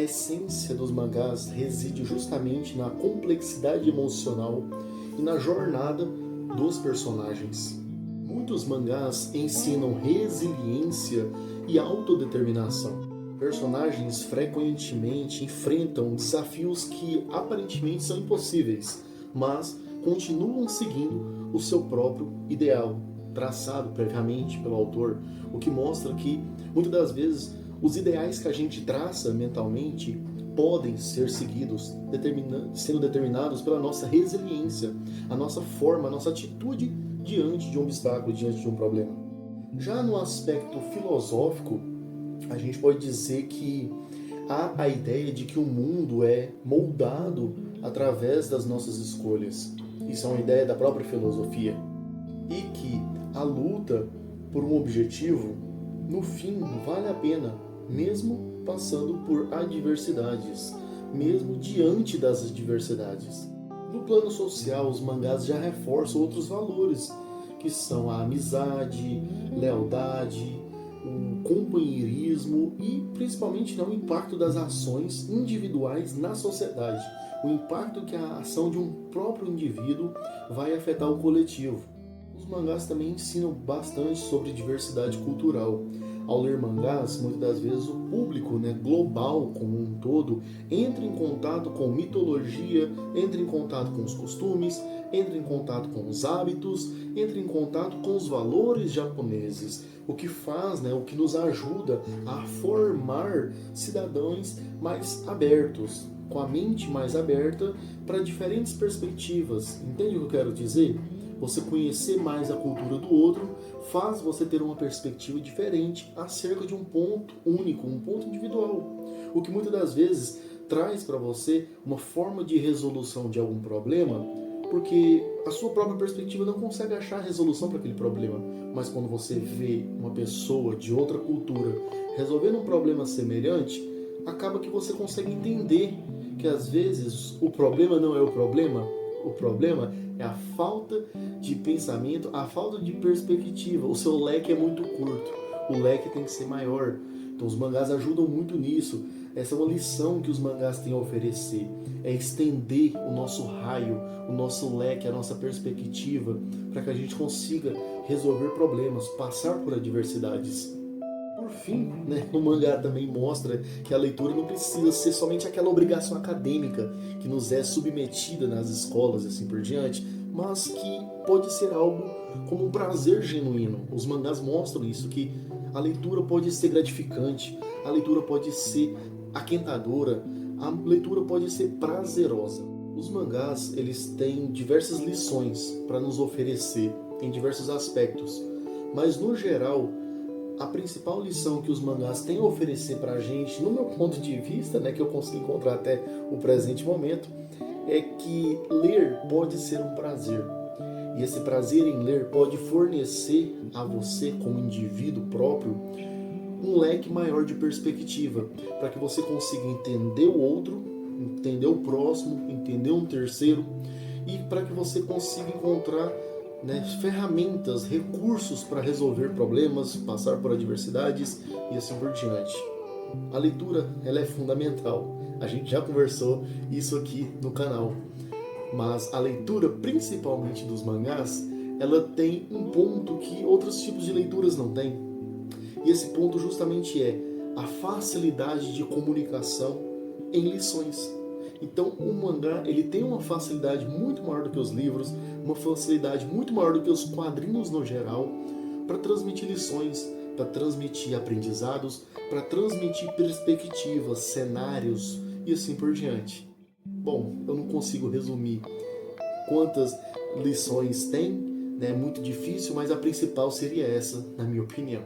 a essência dos mangás reside justamente na complexidade emocional e na jornada dos personagens. Muitos mangás ensinam resiliência e autodeterminação. Personagens frequentemente enfrentam desafios que aparentemente são impossíveis, mas continuam seguindo o seu próprio ideal, traçado previamente pelo autor, o que mostra que, muitas das vezes, os ideais que a gente traça mentalmente podem ser seguidos, sendo determinados pela nossa resiliência, a nossa forma, a nossa atitude diante de um obstáculo, diante de um problema. Já no aspecto filosófico, a gente pode dizer que há a ideia de que o mundo é moldado através das nossas escolhas. Isso é uma ideia da própria filosofia. E que a luta por um objetivo, no fim, vale a pena, mesmo passando por adversidades, mesmo diante das adversidades. No plano social, os mangás já reforçam outros valores, que são a amizade, lealdade, o companheirismo e principalmente o impacto das ações individuais na sociedade, o impacto que a ação de um próprio indivíduo vai afetar o coletivo. Os mangás também ensinam bastante sobre diversidade cultural. Ao ler mangás, muitas das vezes o público global como um todo entra em contato com mitologia, entra em contato com os costumes, entra em contato com os hábitos, entra em contato com os valores japoneses, o que faz, o que nos ajuda a formar cidadãos mais abertos, com a mente mais aberta para diferentes perspectivas. Entende o que eu quero dizer? Você conhecer mais a cultura do outro faz você ter uma perspectiva diferente acerca de um ponto único, um ponto individual. O que muitas das vezes traz para você uma forma de resolução de algum problema, porque a sua própria perspectiva não consegue achar a resolução para aquele problema. Mas quando você vê uma pessoa de outra cultura resolvendo um problema semelhante, acaba que você consegue entender que às vezes o problema não é o problema é a falta de pensamento, a falta de perspectiva. O seu leque é muito curto, o leque tem que ser maior. Então os mangás ajudam muito nisso. Essa é uma lição que os mangás têm a oferecer. É estender o nosso raio, o nosso leque, a nossa perspectiva, para que a gente consiga resolver problemas, passar por adversidades. Por fim, o mangá também mostra que a leitura não precisa ser somente aquela obrigação acadêmica que nos é submetida nas escolas e assim por diante, mas que pode ser algo como um prazer genuíno. Os mangás mostram isso, que a leitura pode ser gratificante, a leitura pode ser aquentadora, a leitura pode ser prazerosa. Os mangás, eles têm diversas lições para nos oferecer em diversos aspectos, mas no geral, a principal lição que os mangás têm a oferecer pra gente, no meu ponto de vista, que eu consigo encontrar até o presente momento, é que ler pode ser um prazer. E esse prazer em ler pode fornecer a você, como indivíduo próprio, um leque maior de perspectiva, para que você consiga entender o outro, entender o próximo, entender um terceiro, e para que você consiga encontrar ferramentas, recursos para resolver problemas, passar por adversidades e assim por diante. A leitura, ela é fundamental. A gente já conversou isso aqui no canal. Mas a leitura, principalmente dos mangás, ela tem um ponto que outros tipos de leituras não têm. E esse ponto justamente é a facilidade de comunicação em lições. Então o mangá, ele tem uma facilidade muito maior do que os livros, uma facilidade muito maior do que os quadrinhos no geral, para transmitir lições, para transmitir aprendizados, para transmitir perspectivas, cenários e assim por diante. Bom, eu não consigo resumir quantas lições tem, é muito difícil, mas a principal seria essa, na minha opinião.